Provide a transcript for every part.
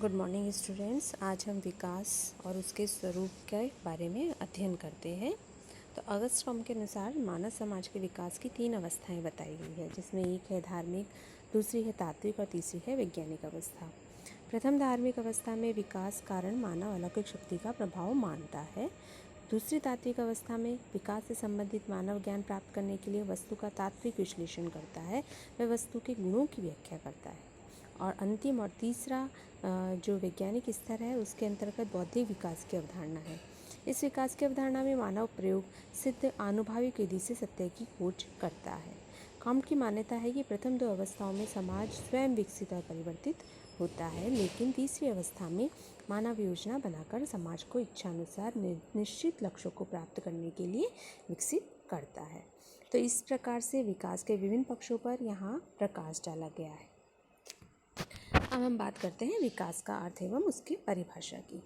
Good morning students. आज हम विकास और उसके स्वरूप के बारे में अध्ययन करते हैं। तो अगस्टकॉम के अनुसार मानव समाज के विकास की 3 अवस्थाएं बताई गई है, जिसमें एक है धार्मिक, दूसरी है तात्विक और तीसरी है वैज्ञानिक अवस्था। प्रथम धार्मिक अवस्था में विकास कारण मानव अलौकिक शक्ति का प्रभाव मानता है। दूसरी तात्विक अवस्था में विकास से संबंधित मानव ज्ञान प्राप्त करने के लिए वस्तु का तात्विक विश्लेषण करता है, वह वस्तु के गुणों की व्याख्या करता है। और अंतिम और तीसरा जो वैज्ञानिक स्तर है, उसके अंतर्गत बौद्धिक विकास की अवधारणा है। इस विकास की अवधारणा में मानव प्रयोग सिद्ध आनुभविक विधि से सत्य की खोज करता है। काउंट की मान्यता है कि प्रथम 2 अवस्थाओं में समाज स्वयं विकसित और परिवर्तित होता है, लेकिन तीसरी अवस्था में मानव योजना बनाकर समाज को इच्छानुसार निश्चित लक्ष्यों को प्राप्त करने के लिए विकसित करता है। तो इस प्रकार से विकास के विभिन्न पक्षों पर यहाँ प्रकाश डाला गया है। अब हम बात करते हैं विकास का अर्थ एवं उसकी परिभाषा की।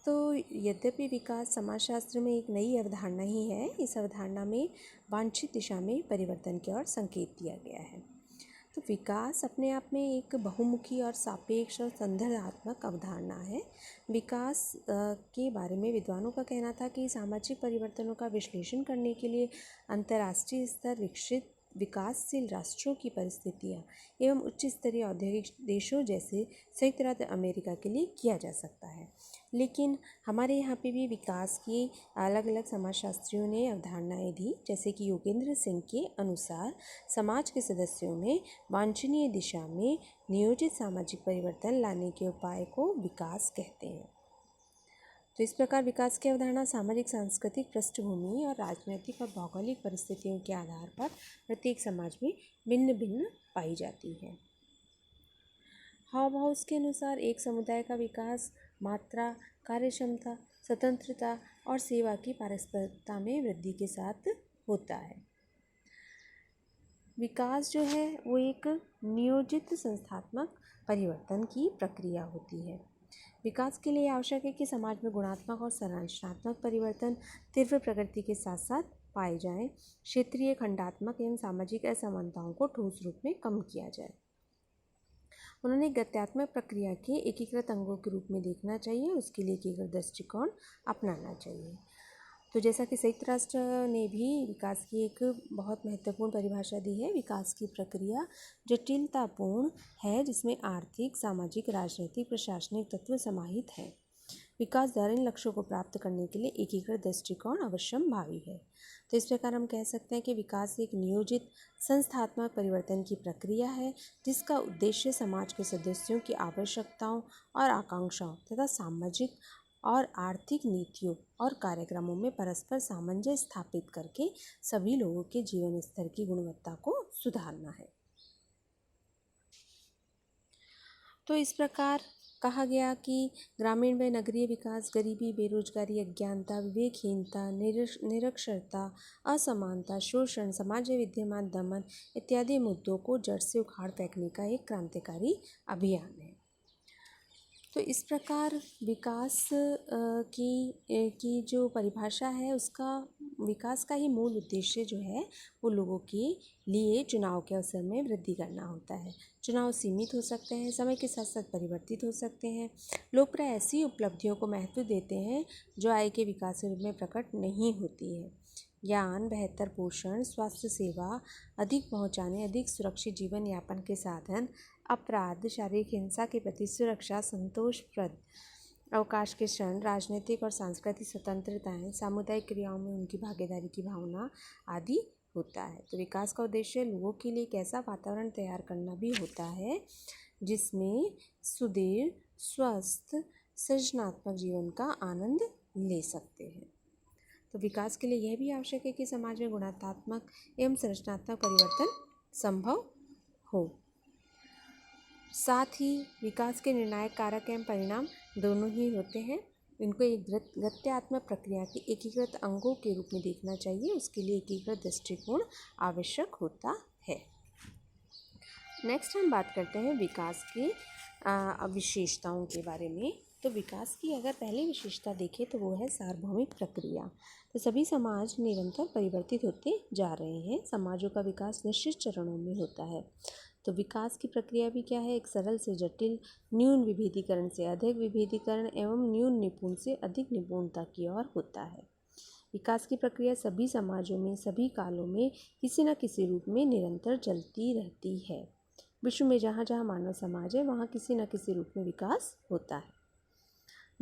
तो यद्यपि विकास समाजशास्त्र में एक नई अवधारणा ही है, इस अवधारणा में वांछित दिशा में परिवर्तन की ओर संकेत दिया गया है। तो विकास अपने आप में एक बहुमुखी और सापेक्ष और संदर्भात्मक अवधारणा है। विकास के बारे में विद्वानों का कहना था कि सामाजिक परिवर्तनों का विश्लेषण करने के लिए अंतर्राष्ट्रीय स्तर विकसित विकासशील राष्ट्रों की परिस्थितियाँ एवं उच्च स्तरीय औद्योगिक देशों जैसे संयुक्त राज्य अमेरिका के लिए किया जा सकता है। लेकिन हमारे यहाँ पे भी विकास की अलग अलग समाजशास्त्रियों ने अवधारणाएं दी, जैसे कि योगेंद्र सिंह के अनुसार समाज के सदस्यों में वांछनीय दिशा में नियोजित सामाजिक परिवर्तन लाने के उपाय को विकास कहते हैं। तो इस प्रकार विकास की अवधारणा सामाजिक सांस्कृतिक पृष्ठभूमि और राजनीतिक और भौगोलिक परिस्थितियों के आधार पर प्रत्येक समाज में भिन्न भिन्न पाई जाती है। हाउस के अनुसार एक समुदाय का विकास मात्रा, कार्यक्षमता, स्वतंत्रता और सेवा की पारस्परिकता में वृद्धि के साथ होता है। विकास जो है वो एक नियोजित संस्थात्मक परिवर्तन की प्रक्रिया होती है। विकास के लिए आवश्यक है कि समाज में गुणात्मक और संरचनात्मक परिवर्तन तीव्र प्रगति के साथ साथ पाए जाएं। क्षेत्रीय, खंडात्मक एवं सामाजिक असमानताओं को ठोस रूप में कम किया जाए। उन्होंने गत्यात्मक प्रक्रिया के एकीकृत अंगों के रूप में देखना चाहिए, उसके लिए एकीकृत दृष्टिकोण अपनाना चाहिए। तो जैसा कि संयुक्त राष्ट्र ने भी विकास की एक बहुत महत्वपूर्ण परिभाषा दी है, विकास की प्रक्रिया जटिलतापूर्ण है, जिसमें आर्थिक, सामाजिक, राजनीतिक, प्रशासनिक तत्व समाहित हैं। विकास दर इन लक्ष्यों को प्राप्त करने के लिए एकीकृत दृष्टिकोण अवश्यंभावी है। तो इस प्रकार हम कह सकते हैं कि विकास एक नियोजित संस्थात्मक परिवर्तन की प्रक्रिया है, जिसका उद्देश्य समाज के सदस्यों की आवश्यकताओं और आकांक्षाओं तथा सामाजिक और आर्थिक नीतियों और कार्यक्रमों में परस्पर सामंजस्य स्थापित करके सभी लोगों के जीवन स्तर की गुणवत्ता को सुधारना है। तो इस प्रकार कहा गया कि ग्रामीण व नगरीय विकास गरीबी, बेरोजगारी, अज्ञानता, विवेकहीनता, निरक्षरता, असमानता, शोषण, समाज में विद्यमान दमन इत्यादि मुद्दों को जड़ से उखाड़ फेंकने का एक क्रांतिकारी अभियान है। तो इस प्रकार विकास की जो परिभाषा है, उसका विकास का ही मूल उद्देश्य जो है वो लोगों के लिए चुनाव के अवसर में वृद्धि करना होता है। चुनाव सीमित हो सकते हैं, समय के साथ साथ परिवर्तित हो सकते हैं। लोग प्राय ऐसी उपलब्धियों को महत्व देते हैं जो आय के विकास के रूप में प्रकट नहीं होती है। ज्ञान, बेहतर पोषण, स्वास्थ्य सेवा अधिक पहुंचाने, अधिक सुरक्षित जीवन यापन के साधन, अपराध, शारीरिक हिंसा के प्रति सुरक्षा, संतोषप्रद अवकाश के क्षण, राजनीतिक और सांस्कृतिक स्वतंत्रताएं, सामुदायिक क्रियाओं में उनकी भागीदारी की भावना आदि होता है। तो विकास का उद्देश्य लोगों के लिए एक ऐसा वातावरण तैयार करना भी होता है जिसमें सुदृढ़, स्वस्थ, सृजनात्मक जीवन का आनंद ले सकते हैं। तो विकास के लिए यह भी आवश्यक है कि समाज में गुणात्मक एवं संरचनात्मक परिवर्तन संभव हो। साथ ही विकास के निर्णायक कारक एवं परिणाम दोनों ही होते हैं। इनको एक गत्यात्मक प्रक्रिया के एकीकृत अंगों के रूप में देखना चाहिए, उसके लिए एकीकृत दृष्टिकोण आवश्यक होता है। नेक्स्ट हम बात करते हैं विकास की विशेषताओं के बारे में। तो विकास की अगर पहली विशेषता देखें तो वो है सार्वभौमिक प्रक्रिया। तो सभी समाज निरंतर परिवर्तित होते जा रहे हैं। समाजों का विकास निश्चित चरणों में होता है। तो विकास की प्रक्रिया भी क्या है, एक सरल से जटिल, न्यून विभेदीकरण से अधिक विभेदीकरण एवं न्यून निपुण से अधिक निपुणता की ओर होता है। विकास की प्रक्रिया सभी समाजों में सभी कालों में किसी न किसी रूप में निरंतर चलती रहती है। विश्व में जहाँ जहाँ मानव समाज है वहाँ किसी न किसी रूप में विकास होता है।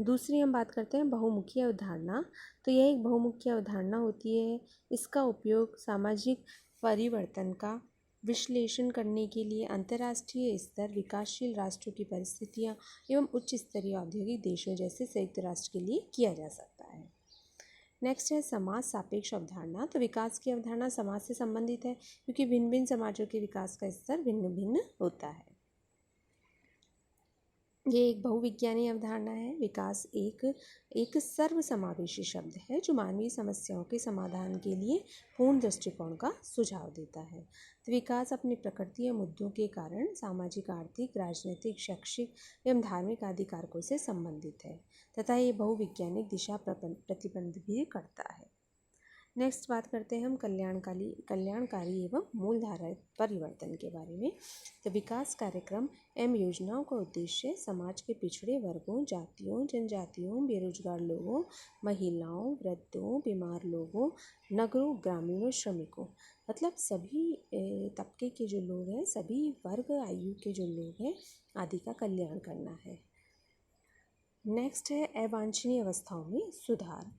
दूसरी हम बात करते हैं बहुमुखी अवधारणा। तो यह एक बहुमुखी अवधारणा होती है। इसका उपयोग सामाजिक परिवर्तन का विश्लेषण करने के लिए अंतर्राष्ट्रीय स्तर, विकासशील राष्ट्रों की परिस्थितियाँ एवं उच्च स्तरीय औद्योगिक देशों जैसे संयुक्त राष्ट्र के लिए किया जा सकता है। नेक्स्ट है समाज सापेक्ष अवधारणा। तो विकास की अवधारणा समाज से संबंधित है क्योंकि भिन्न भिन्न समाजों के विकास का स्तर भिन्न भिन्न होता है। ये एक बहुविज्ञानी अवधारणा है। विकास एक सर्वसमावेशी शब्द है जो मानवीय समस्याओं के समाधान के लिए पूर्ण दृष्टिकोण का सुझाव देता है। तो विकास अपनी प्रकृति या मुद्दों के कारण सामाजिक, आर्थिक, राजनीतिक, शैक्षिक एवं धार्मिक आदि कारकों से संबंधित है तथा ये बहुविज्ञानिक दिशा प्रतिबंध भी करता है। नेक्स्ट बात करते हैं हम कल्याणकारी एवं मूलधारा परिवर्तन के बारे में। तो विकास कार्यक्रम एवं योजनाओं का उद्देश्य समाज के पिछड़े वर्गों, जातियों, जनजातियों, बेरोजगार लोगों, महिलाओं, वृद्धों, बीमार लोगों, नगरों, ग्रामीणों, श्रमिकों, मतलब सभी तबके के जो लोग हैं, सभी वर्ग आयु के जो लोग हैं आदि का कल्याण करना है। नेक्स्ट है अवांछनीय अवस्थाओं में सुधार।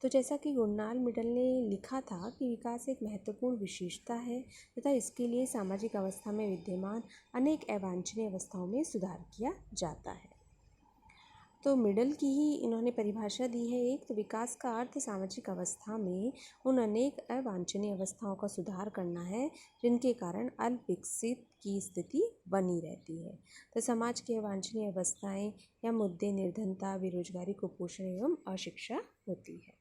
तो जैसा कि गुरनाल मिडल ने लिखा था कि विकास एक महत्वपूर्ण विशेषता है तथा इसके लिए सामाजिक अवस्था में विद्यमान अनेक अवांछनीय अवस्थाओं में सुधार किया जाता है। तो मिडल की ही इन्होंने परिभाषा दी है एक। तो विकास का अर्थ सामाजिक अवस्था में उन अनेक अवांछनीय अवस्थाओं का सुधार करना है जिनके कारण अल्पविकसित की स्थिति बनी रहती है। तो समाज की अवांछनीय अवस्थाएं या मुद्दे निर्धनता, बेरोजगारी, कुपोषण एवं अशिक्षा होती है।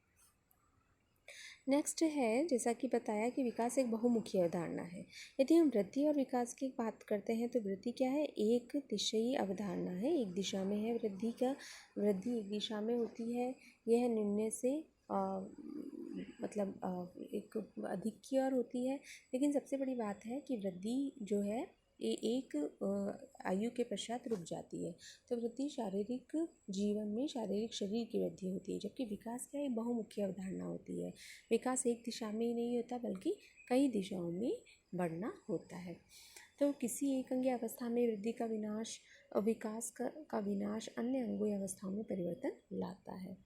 नेक्स्ट है, जैसा कि बताया कि विकास एक बहुमुखी अवधारणा है। यदि हम वृद्धि और विकास की बात करते हैं तो वृद्धि क्या है, एक दिशाई अवधारणा है, एक दिशा में है वृद्धि एक दिशा में होती है। यह निम्न से एक अधिक की ओर होती है। लेकिन सबसे बड़ी बात है कि वृद्धि जो है ये एक आयु के पश्चात रुक जाती है। तो वृद्धि शारीरिक जीवन में शारीरिक शरीर की वृद्धि होती है, जबकि विकास क्या एक बहुमुखी अवधारणा होती है। विकास एक दिशा में ही नहीं होता बल्कि कई दिशाओं में बढ़ना होता है। तो किसी एक अंगीय अवस्था में वृद्धि का विनाश और विकास का विनाश अन्य अंगीय अवस्थाओं में परिवर्तन लाता है।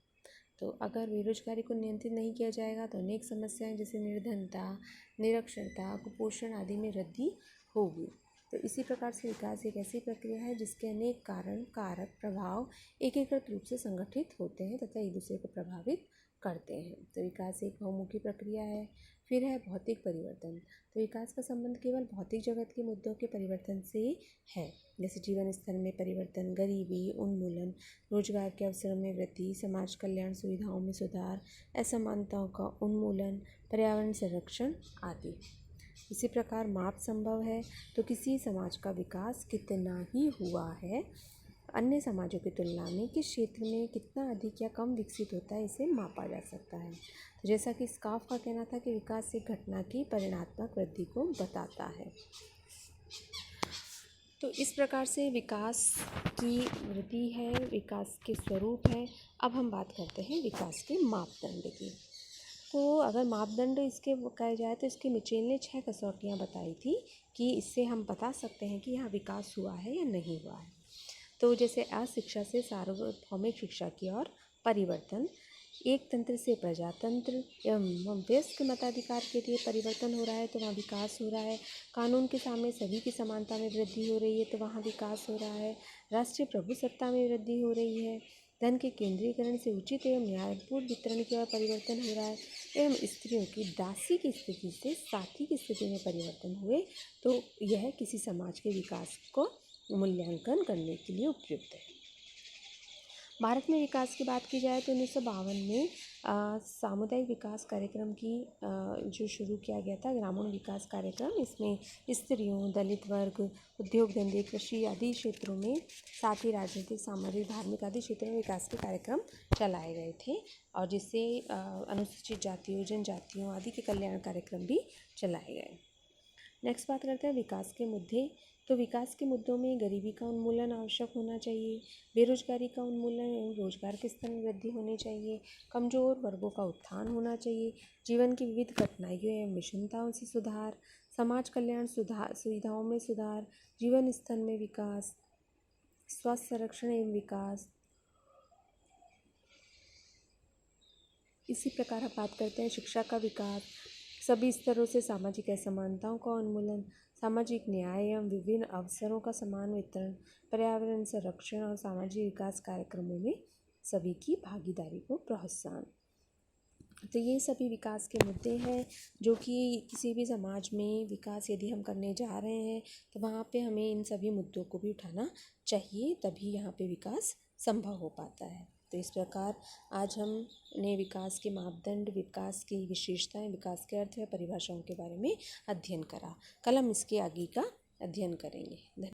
तो अगर बेरोजगारी को नियंत्रित नहीं किया जाएगा तो अनेक समस्याएं जैसे निर्धनता, निरक्षरता, कुपोषण आदि में वृद्धि होगी। तो इसी प्रकार से विकास एक ऐसी प्रक्रिया है जिसके अनेक कारण, कारक, प्रभाव एकीकृत रूप से संगठित होते हैं तथा एक दूसरे को प्रभावित करते हैं। तो विकास एक बहुमुखी प्रक्रिया है। फिर है भौतिक परिवर्तन। तो विकास का संबंध केवल भौतिक जगत के मुद्दों के परिवर्तन से है, जैसे जीवन स्तर में परिवर्तन, गरीबी उन्मूलन, रोजगार के अवसरों में वृद्धि, समाज कल्याण सुविधाओं में सुधार, असमानताओं का उन्मूलन, पर्यावरण संरक्षण आदि। इसी प्रकार माप संभव है। तो किसी समाज का विकास कितना ही हुआ है, अन्य समाजों की तुलना में किस क्षेत्र में कितना अधिक या कम विकसित होता है, इसे मापा जा सकता है। तो जैसा कि स्काफ का कहना था कि विकास एक घटना की परिणात्मक वृद्धि को बताता है। तो इस प्रकार से विकास की वृद्धि है, विकास के स्वरूप है। अब हम बात करते हैं विकास के मापदंड की। तो अगर मापदंड इसके कहे जाए तो इसके मिचेल ने 6 कसौटियाँ बताई थी कि इससे हम बता सकते हैं कि यहाँ विकास हुआ है या नहीं हुआ है। तो जैसे अशिक्षा से सार्वभौमिक शिक्षा की ओर परिवर्तन, एक तंत्र से प्रजातंत्र एवं वयस्क मताधिकार के लिए परिवर्तन हो रहा है तो वहाँ विकास हो रहा है। कानून के सामने सभी की समानता में वृद्धि हो रही है तो वहाँ विकास हो रहा है। राष्ट्रीय प्रभुसत्ता में वृद्धि हो रही है। धन के केंद्रीकरण से उचित एवं न्यायपूर्ण वितरण की ओर परिवर्तन हो रहा है एवं स्त्रियों की दासी की स्थिति से साथी की स्थिति में परिवर्तन हुए तो यह किसी समाज के विकास को मूल्यांकन करने के लिए उपयुक्त है। भारत में विकास की बात की जाए तो 1952 में सामुदायिक विकास कार्यक्रम की जो शुरू किया गया था, ग्रामीण विकास कार्यक्रम, इसमें स्त्रियों, दलित वर्ग, उद्योग धंधे, कृषि आदि क्षेत्रों में, साथ ही राजनीतिक, सामाजिक, धार्मिक आदि क्षेत्रों में विकास के कार्यक्रम चलाए गए थे और जिससे अनुसूचित जातियों, जनजातियों आदि के कल्याण कार्यक्रम भी चलाए गए। नेक्स्ट बात करते हैं विकास के मुद्दे तो विकास के मुद्दों में गरीबी का उन्मूलन आवश्यक होना चाहिए, बेरोजगारी का उन्मूलन एवं रोजगार के स्तर में वृद्धि होनी चाहिए, कमजोर वर्गों का उत्थान होना चाहिए, जीवन की विविध कठिनाइयों एवं विषमताओं से सुधार, समाज कल्याण सुविधाओं में सुधार, जीवन स्तर में विकास, स्वास्थ्य संरक्षण एवं विकास। इसी प्रकार हम बात करते हैं शिक्षा का विकास, सभी स्तरों से सामाजिक असमानताओं का उन्मूलन, सामाजिक न्याय एवं विभिन्न अवसरों का समान वितरण, पर्यावरण संरक्षण और सामाजिक विकास कार्यक्रमों में सभी की भागीदारी को प्रोत्साहन। तो ये सभी विकास के मुद्दे हैं जो कि किसी भी समाज में विकास यदि हम करने जा रहे हैं तो वहाँ पे हमें इन सभी मुद्दों को भी उठाना चाहिए, तभी यहाँ पे विकास संभव हो पाता है। तो इस प्रकार आज हमने विकास के मापदंड, विकास की विशेषताएं, विकास के अर्थ व परिभाषाओं के बारे में अध्ययन करा। कल हम इसके आगे का अध्ययन करेंगे। धन्यवाद।